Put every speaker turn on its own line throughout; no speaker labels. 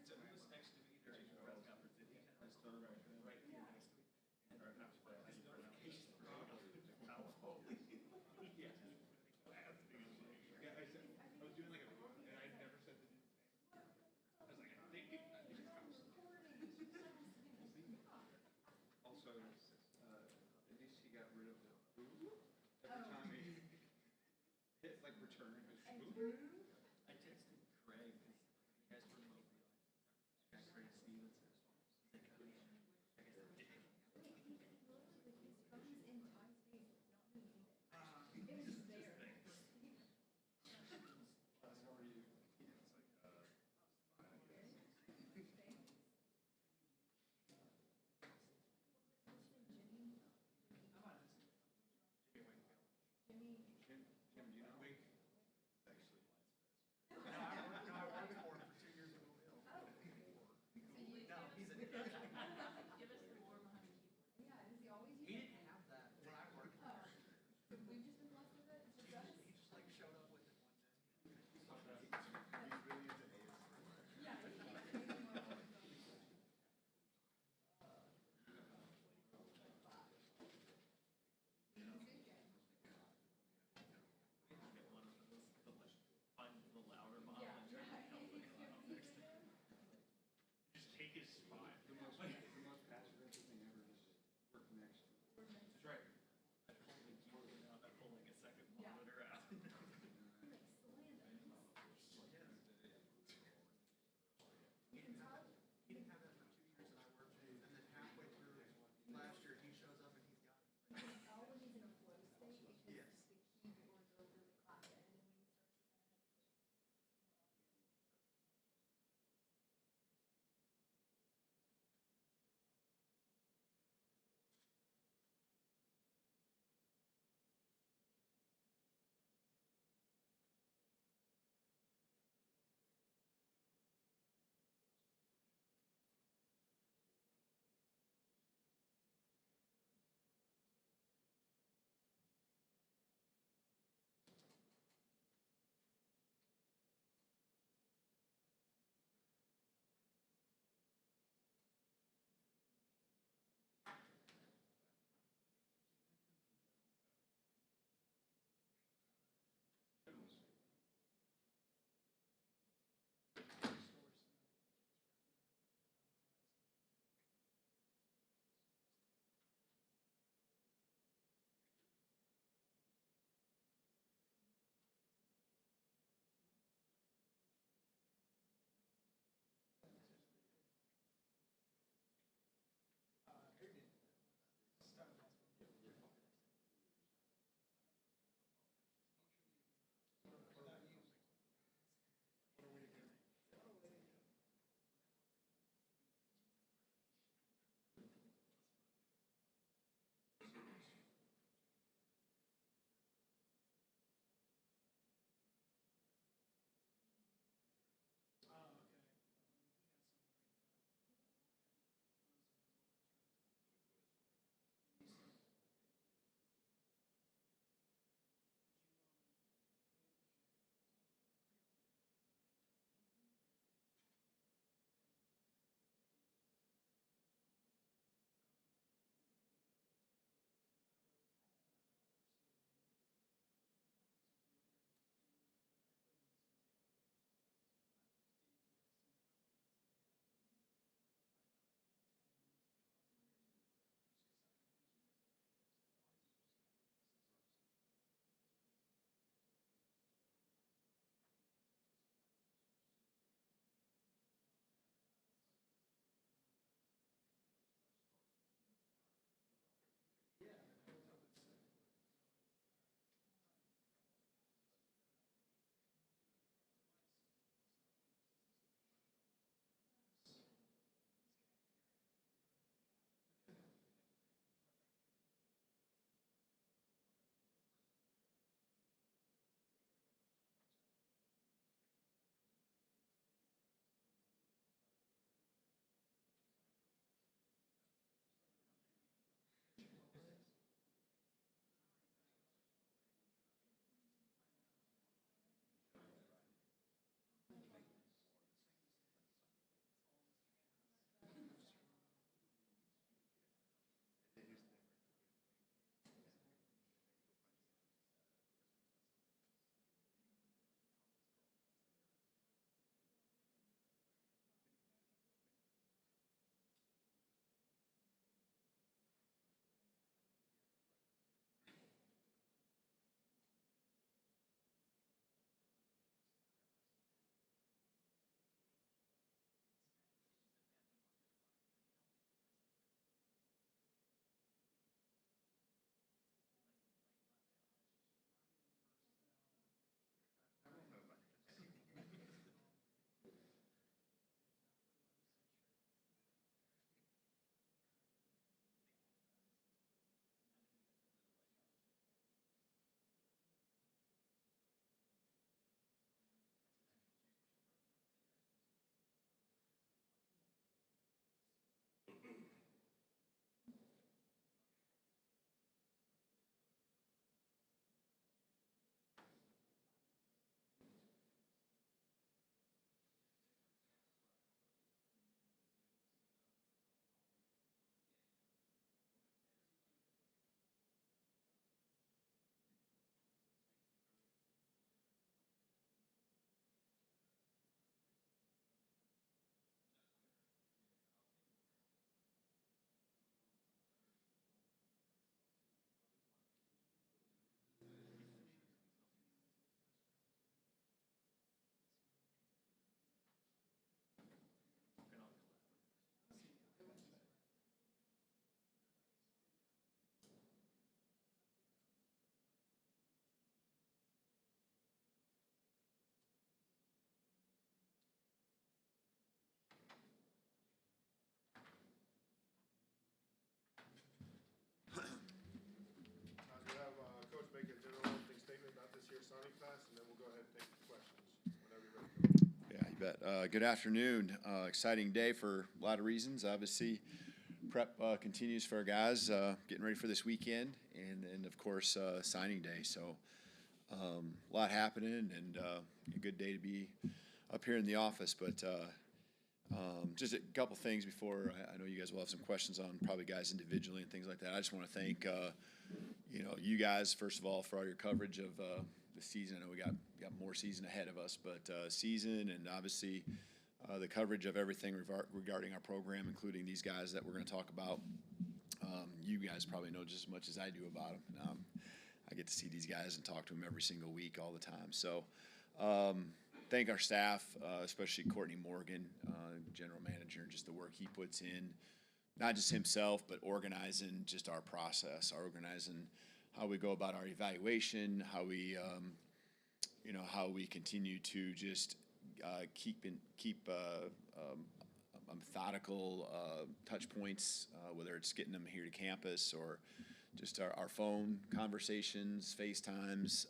So he was next to me during the press conference, and he had his phone right here next to me. And his notifications were going off with the powerful. Yeah.
Yeah, I was doing like a video, and I never said the dude's name. I was like, I think it's cops. Also, at least he got rid of the boo. Every time he hit like return, it was boo.
I texted Craig because you guys were remotely like, Craig Stevenson. He's like, oh yeah, I guess I did.
Just there.
How are you? It's like, fine, I guess. Jim, do you know Wink? It's actually
No, I worked for him for 2 years in Mobile. No, he's a.
Give us the more behind the keyboard.
Yeah, does he always use
He
it?
didn't have that when I worked.
Oh. We've just been blessed with it? It's just us?
He just like showed up with it one day.
he's really into AS.
Yeah.
Get one of those, find the louder model
Yeah,
and try to
right.
help it out next to him. Just take his spot.
The most passive thing ever is work next to it.
That's right. I pull the keyboard out, I pull like a second
Yeah.
monitor out.
He didn't have that. He didn't have that for 2 years that I worked with, and then halfway through last year, he shows up and he's got it. It's like,
All when he's in a flow state, it's just
Yes.
the keyboards are really clapping, and then when he starts to kind of have
about this here signing class, and then we'll go ahead and take questions whenever you're ready.
Yeah, you bet. Good afternoon. Exciting day for a lot of reasons. Obviously, prep continues for our guys, getting ready for this weekend, and of course, signing day. So, a lot happening, and a good day to be up here in the office. But just a couple things before I know you guys will have some questions on probably guys individually and things like that. I just want to thank you guys first of all for all your coverage of the season. I know we got more season ahead of us, but season and obviously the coverage of everything regarding our program, including these guys that we're going to talk about. You guys probably know just as much as I do about them. I get to see these guys and talk to them every single week, all the time. So thank our staff, especially Courtney Morgan, general manager, and just the work he puts in, not just himself, but organizing just our process, organizing how we go about our evaluation, how we continue to just keep methodical touch points, whether it's getting them here to campus or just our phone conversations, FaceTimes,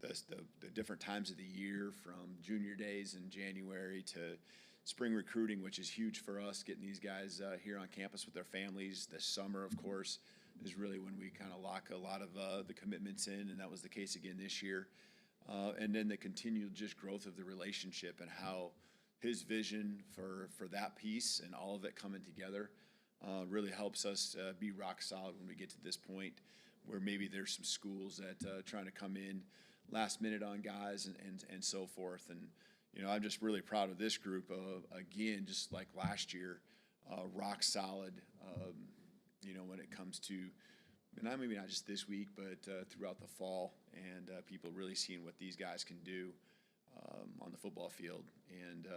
the different times of the year from junior days in January to spring recruiting, which is huge for us, getting these guys here on campus with their families. This summer, of course, is really when we kind of lock a lot of the commitments in, and that was the case again this year. And then the continued just growth of the relationship and how his vision for that piece and all of it coming together really helps us be rock solid when we get to this point where maybe there's some schools that trying to come in last minute on guys and so forth. And, I'm just really proud of this group. Again, just like last year, rock solid, when it comes to, and maybe not just this week, but throughout the fall, and people really seeing what these guys can do on the football field. And,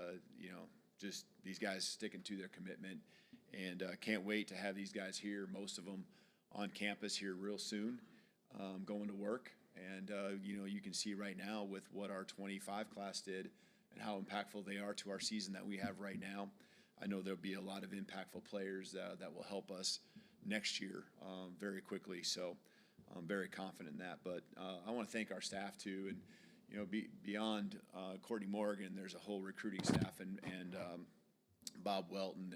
just these guys sticking to their commitment. And can't wait to have these guys here, most of them on campus here real soon, going to work. And, you can see right now with what our 25 class did and how impactful they are to our season that we have right now. I know there'll be a lot of impactful players that will help us next year very quickly. So I'm very confident in that. But I want to thank our staff too. And, beyond Courtney Morgan, there's a whole recruiting staff and Bob Welton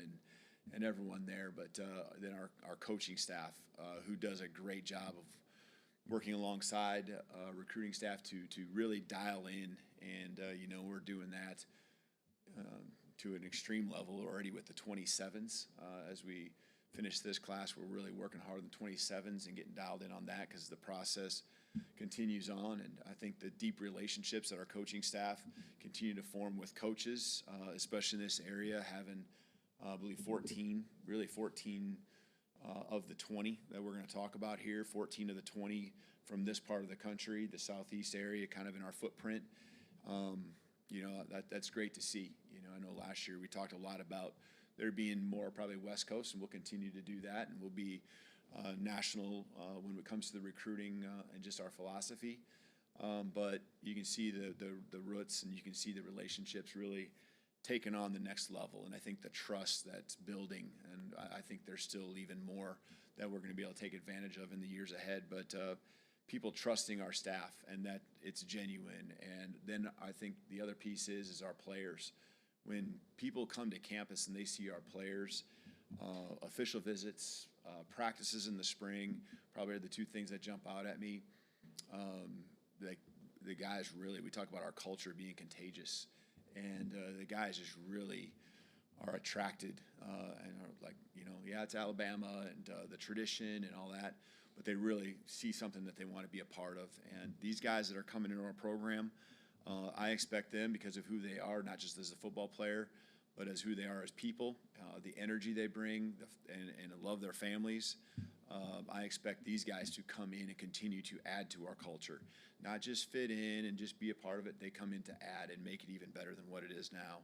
and everyone there. But then our coaching staff who does a great job of working alongside recruiting staff to really dial in. And, we're doing that to an extreme level already with the 27s. As we finish this class, we're really working hard on the 27s and getting dialed in on that because the process continues on. And I think the deep relationships that our coaching staff continue to form with coaches, especially in this area, having, I believe, 14 of the 20 that we're going to talk about here, 14 of the 20 from this part of the country, the southeast area, kind of in our footprint. That's great to see. I know last year we talked a lot about there being more probably West Coast, and we'll continue to do that, and we'll be national when it comes to the recruiting and just our philosophy. But you can see the roots, and you can see the relationships really taking on the next level. And I think the trust that's building, and I think there's still even more that we're going to be able to take advantage of in the years ahead. But people trusting our staff and that it's genuine. And then I think the other piece is our players. When people come to campus and they see our players, official visits, practices in the spring, probably are the two things that jump out at me. The guys really, we talk about our culture being contagious. And the guys just really are attracted and are like, it's Alabama and the tradition and all that, but they really see something that they want to be a part of. And these guys that are coming into our program, I expect them because of who they are, not just as a football player, but as who they are as people, the energy they bring, and love their families. I expect these guys to come in and continue to add to our culture, not just fit in and just be a part of it. They come in to add and make it even better than what it is now.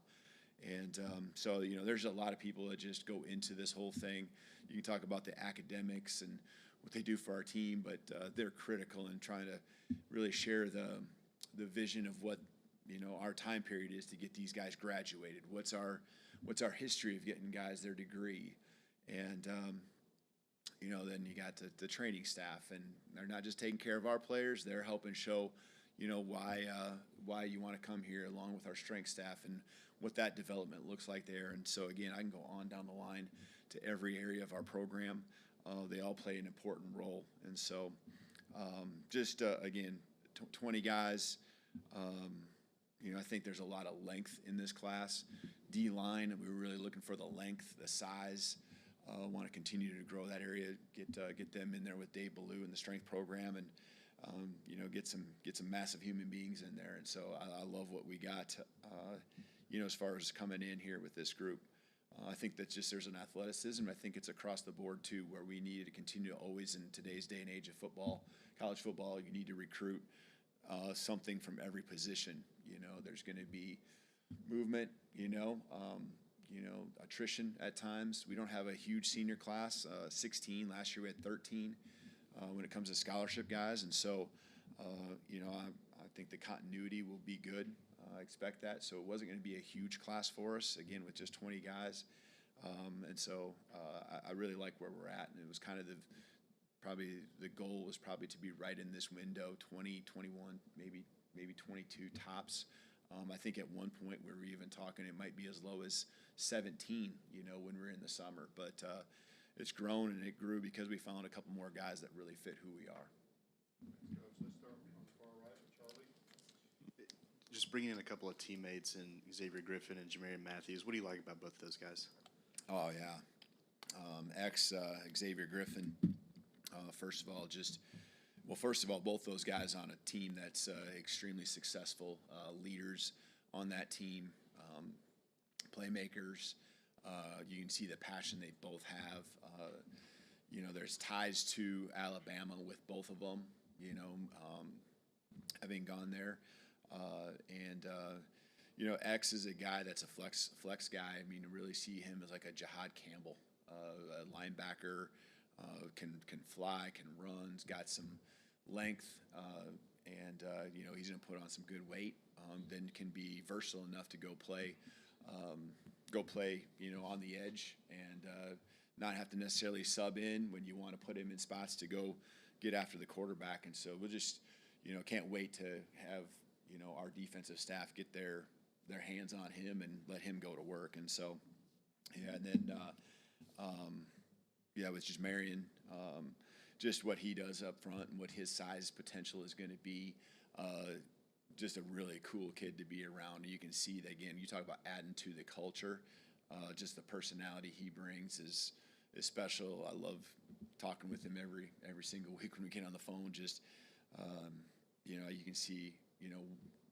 And so, there's a lot of people that just go into this whole thing. You can talk about the academics and what they do for our team, but they're critical in trying to really share the vision of what, our time period is to get these guys graduated. What's our history of getting guys their degree? And, then you got the training staff, and they're not just taking care of our players, they're helping show, why you want to come here, along with our strength staff and what that development looks like there. And so, again, I can go on down the line to every area of our program. They all play an important role. And so, again, 20 guys. I think there's a lot of length in this class. D-line, we were really looking for the length, the size. Want to continue to grow that area, get them in there with Dave Ballou and the strength program, and get some massive human beings in there. And so I love what we got, as far as coming in here with this group. I think that there's an athleticism. I think it's across the board too, where we need to continue to always, in today's day and age of football, college football, you need to recruit something from every position. There's going to be movement, attrition at times. We don't have a huge senior class, 16. Last year we had 13 when it comes to scholarship guys. And so, I think the continuity will be good. I expect that. So it wasn't going to be a huge class for us, again, with just 20 guys. And so I really like where we're at. And it was kind of probably the goal was probably to be right in this window, 20, 21, maybe 22 tops. I think at one point we were even talking it might be as low as 17, when we're in the summer. But it's grown and it grew because we found a couple more guys that really fit who we are.
Coach, let's start on the far right with Charlie.
Just bringing in a couple of teammates in Xavier Griffin and Jamarian Matthews. What do you like about both those guys?
Oh, yeah. Xavier Griffin, first of all, both those guys on a team that's extremely successful, leaders on that team, playmakers. You can see the passion they both have. There's ties to Alabama with both of them, having gone there. X is a guy that's a flex guy. I mean, to really see him as like a Jihad Campbell, a linebacker, can fly, can run, has got some length, and he's going to put on some good weight. Then can be versatile enough to go play, on the edge, and not have to necessarily sub in when you want to put him in spots to go get after the quarterback. And so we'll just, can't wait to have, our defensive staff get their hands on him and let him go to work. And so, and then, with just Marion, just what he does up front and what his size potential is going to be, just a really cool kid to be around. You can see that, again, you talk about adding to the culture, just the personality he brings is special. I love talking with him every single week when we get on the phone. Just, you can see,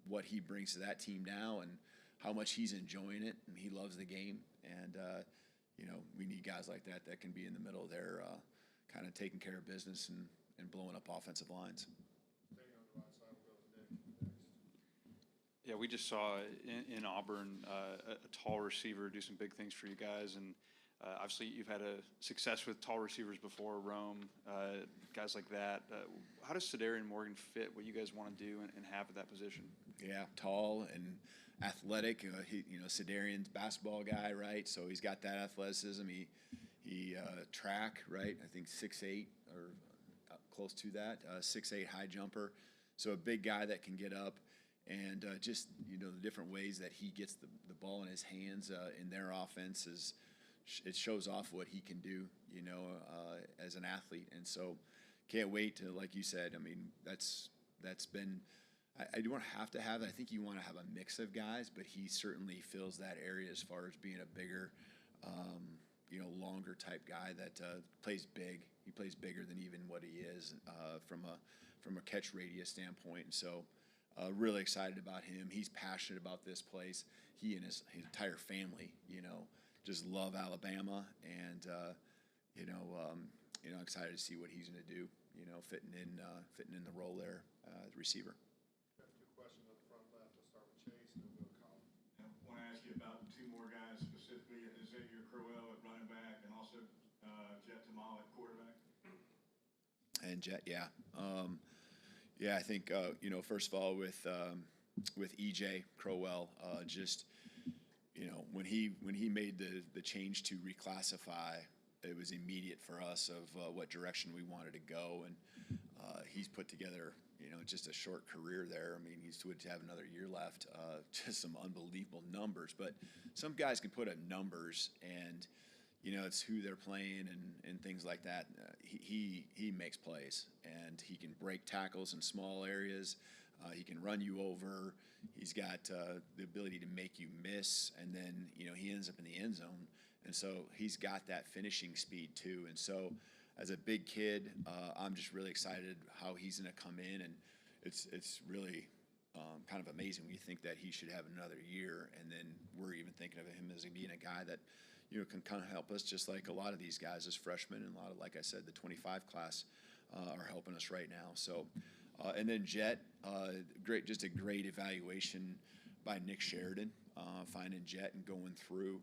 what he brings to that team now and how much he's enjoying it, and he loves the game. And, we need guys like that can be in the middle there, kind of taking care of business and blowing up offensive lines.
Staying on the right side, we'll go with Nick next.
Yeah, we just saw in Auburn a tall receiver do some big things for you guys, and obviously you've had a success with tall receivers before, Rome, guys like that. How does Sedarian Morgan fit what you guys want to do and have at that position?
Yeah, tall and athletic. Sedarian's basketball guy, right? So he's got that athleticism. He track, right? I think 6'8" or close to that, 6'8" high jumper. So a big guy that can get up. And just, the different ways that he gets the ball in his hands in their offense it shows off what he can do, as an athlete. And so can't wait to, like you said, I mean, that's been, I don't have to have it. I think you want to have a mix of guys, but he certainly fills that area as far as being a bigger, longer type guy that plays big. He plays bigger than even what he is from a catch radius standpoint. And so really excited about him. He's passionate about this place. He and his entire family, just love Alabama, and excited to see what he's going to do. Fitting in the role there as receiver.
Got two questions on the front left. I'll start with Chase, and then we'll go to Colin.
I want to ask you about two more guys, specifically Xavier Crowell at running back and also Jet Tamal at quarterback.
And Jet, yeah. I think, first of all, with EJ Crowell, just, when he made the change to reclassify it was immediate for us of what direction we wanted to go. And he's put together, just a short career there. I mean, he would have another year left. Just some unbelievable numbers. But some guys can put up numbers, and it's who they're playing and things like that. He makes plays, and he can break tackles in small areas. He can run you over. He's got the ability to make you miss, and then he ends up in the end zone. And so he's got that finishing speed too. And so as a big kid, I'm just really excited how he's going to come in, and it's really kind of amazing when you think that he should have another year, and then we're even thinking of him as being a guy that can kind of help us, just like a lot of these guys as freshmen, and a lot of, like I said, the 25 class are helping us right now. So, and then Jet, just a great evaluation by Nick Sheridan, finding Jet and going through,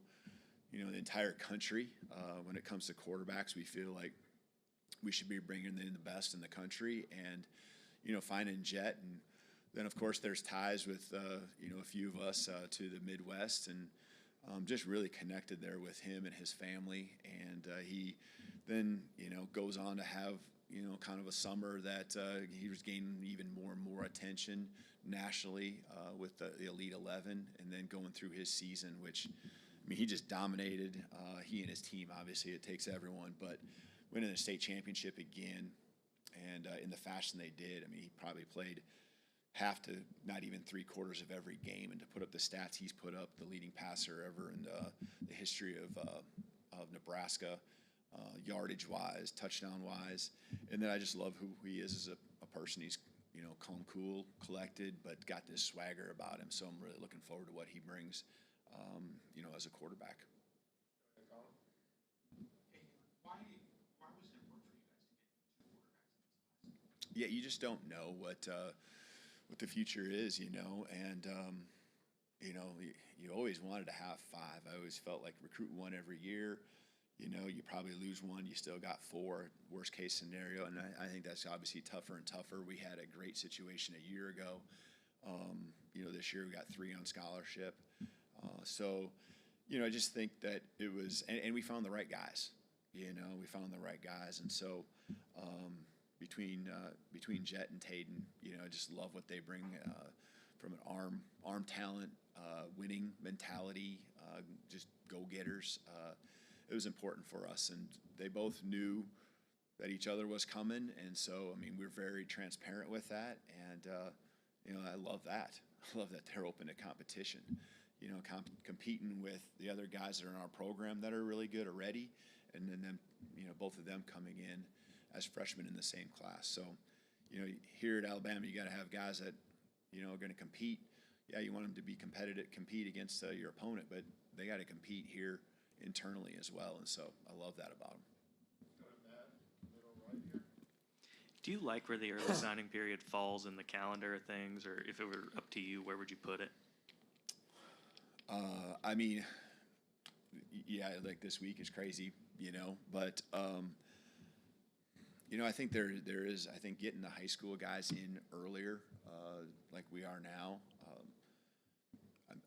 the entire country. When it comes to quarterbacks, we feel like we should be bringing in the best in the country, and finding Jet, and then of course there's ties with a few of us to the Midwest, and just really connected there with him and his family. And he then goes on to have kind of a summer that he was gaining even more and more attention nationally with the Elite 11, and then going through his season, which he just dominated. He and his team, obviously it takes everyone, but winning the state championship again, and in the fashion they did. He probably played half to not even 3/4 of every game, and to put up the stats he's put up, the leading passer ever in the history of Nebraska, yardage-wise, touchdown-wise. And then I just love who he is as a person. He's calm, cool, collected, but got this swagger about him. So I'm really looking forward to what he brings, as a quarterback.
Hey, Colin?
Why was it important for you guys to get 2 quarterbacks in this class?
Yeah, you just don't know what the future is, and you always wanted to have 5. I always felt like recruit 1 every year. You probably lose 1, you still got 4, worst case scenario. And I think that's obviously tougher and tougher. We had a great situation a year ago. This year we got 3 on scholarship. So, I just think that it was, and we found the right guys. We found the right guys, and so between Jet and Tayden, I just love what they bring from an arm talent, winning mentality, just go-getters. It was important for us, and they both knew that each other was coming, and so we're very transparent with that, and I love that. I love that they're open to competition. Competing with the other guys that are in our program that are really good already, and then them, both of them coming in as freshmen in the same class. So, here at Alabama, you got to have guys that, are going to compete. Yeah, you want them to be competitive, compete against your opponent, but they got to compete here internally as well. And so I love that about them.
Go to Matt, middle right here.
Do you like where the early signing period falls in the calendar of things, or if it were up to you, where would you put it?
Yeah, like this week is crazy, but I think there is, I think getting the high school guys in earlier, like we are now,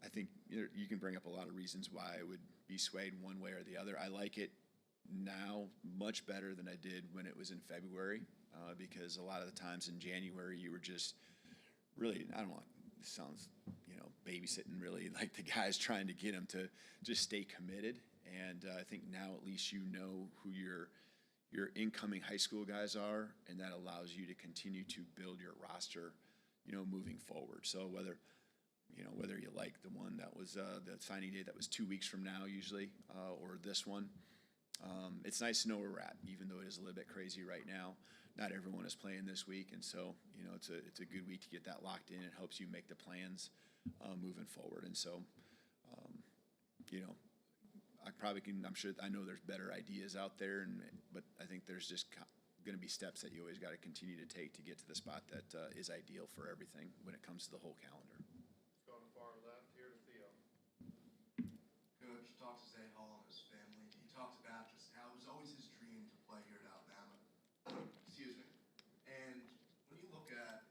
I think you can bring up a lot of reasons why I would be swayed one way or the other. I like it now much better than I did when it was in February, because a lot of the times in January you were just really, I don't know, it sounds, babysitting really, like the guys trying to get them to just stay committed. And I think now at least who your incoming high school guys are, and that allows you to continue to build your roster, moving forward. So whether you like the one that was the signing day that was 2 weeks from now usually, or this one, it's nice to know where we're at, even though it is a little bit crazy right now. Not everyone is playing this week, and so it's a good week to get that locked in. It helps you make the plans moving forward. And so I know there's better ideas out there, but I think there's just going to be steps that you always got to continue to take to get to the spot that is ideal for everything when it comes to the whole calendar.
Let's go to the far left here to Theo.
Coach talked to Zay Hall and his family. He talked about just how it was always his dream to play here at Alabama. Excuse me. And when you look at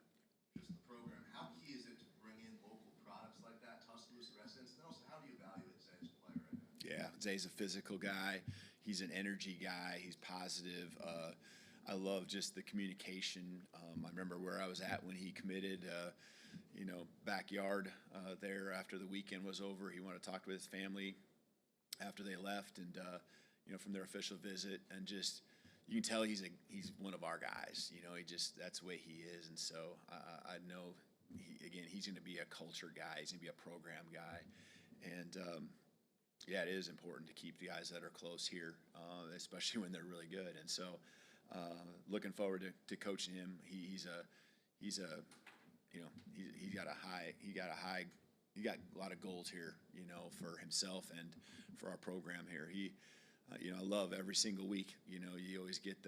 just the program, how key is it to bring in local products like that, Tuscaloosa residents? And also, how do you evaluate Zay as a player right now?
Yeah, Zay's a physical guy. he's an energy guy. He's positive. I love just the communication. I remember where I was at when he committed, backyard there after the weekend was over. He wanted to talk with his family after they left and, from their official visit. And just, you can tell he's one of our guys. That's the way he is. And so I know, he's going to be a culture guy. He's going to be a program guy. And, it is important to keep the guys that are close here, especially when they're really good. And so, looking forward to coaching him. He got a lot of goals here, for himself and for our program here. I love every single week. You always get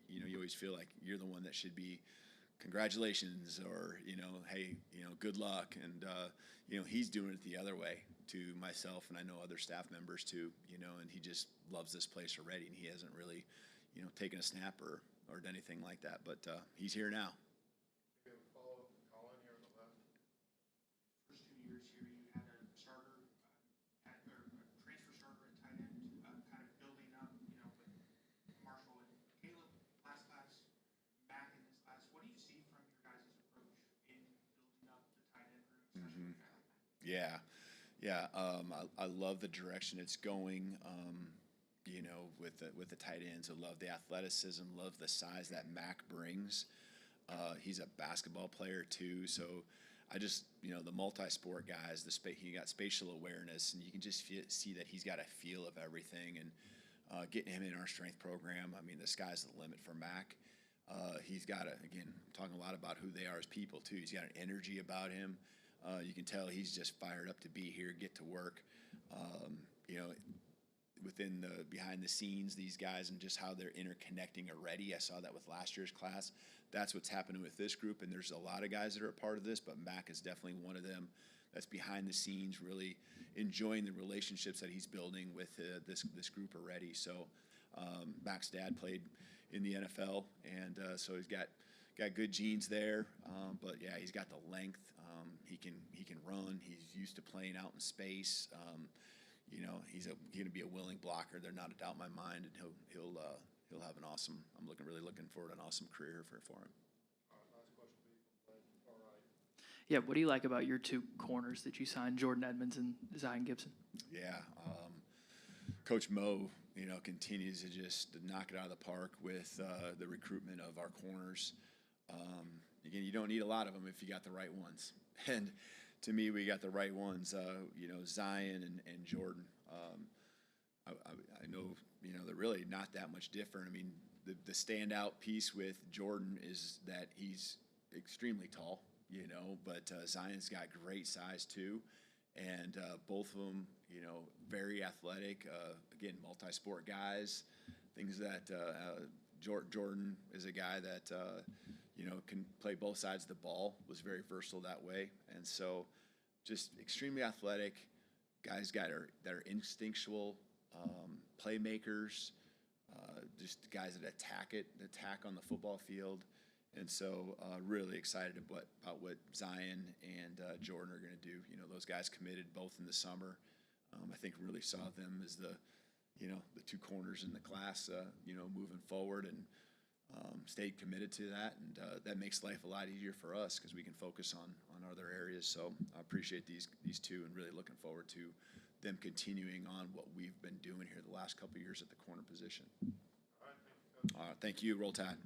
you always feel like you're the one that should be congratulations or hey, good luck. And he's doing it the other way to myself, and I know other staff members too. And he just loves this place already, and he hasn't really taken a snap or done anything like that. But he's here now.
We have a follow-up from Colin here on the left.
First 2 years here, you had a starter, or a transfer starter at tight end, kind of building up, with Marshall and Caleb last class, Mac in this class. What do you see from your guys' approach in building up the tight end room, especially with a guy like Mac?
Yeah. I love the direction it's going. With the tight ends, I love the athleticism, love the size that Mac brings. He's a basketball player too, so I just the multi-sport guys, he got spatial awareness, and you can just see that he's got a feel of everything. And getting him in our strength program, I mean, the sky's the limit for Mac. He's got talking a lot about who they are as people too. He's got an energy about him. You can tell he's just fired up to be here, get to work. Within the behind the scenes, these guys and just how they're interconnecting already. I saw that with last year's class. That's what's happening with this group, and there's a lot of guys that are a part of this, but Mac is definitely one of them that's behind the scenes, really enjoying the relationships that he's building with this group already. So Mac's dad played in the NFL, and so he's got good genes there. But yeah, he's got the length. He can run. He's used to playing out in space. He's going to be a willing blocker. There's not a doubt in my mind, and he'll have an awesome. I'm really looking forward to an awesome career for him.
Last question for you from Blake. All right.
Yeah, what do you like about your two corners that you signed, Jordan Edmonds and Zion Gibson?
Yeah, Coach Mo, continues to just knock it out of the park with the recruitment of our corners. Again, you don't need a lot of them if you got the right ones, and to me, we got the right ones. Zion and Jordan. I know they're really not that much different. I mean, the standout piece with Jordan is that he's extremely tall, but Zion's got great size too, and both of them, very athletic. Again, multi-sport guys. Things that Jordan is a guy that can play both sides of the ball. Was very versatile that way, and so just extremely athletic guys. That are instinctual playmakers. Just guys that attack on the football field, and so really excited about what Zion and Jordan are going to do. Those guys committed both in the summer. I think really saw them as the two corners in the class, moving forward, and stayed committed to that, and that makes life a lot easier for us because we can focus on other areas. So I appreciate these two, and really looking forward to them continuing on what we've been doing here the last couple of years at the corner position.
All right, thank you, Coach.
Thank you. Roll Tide.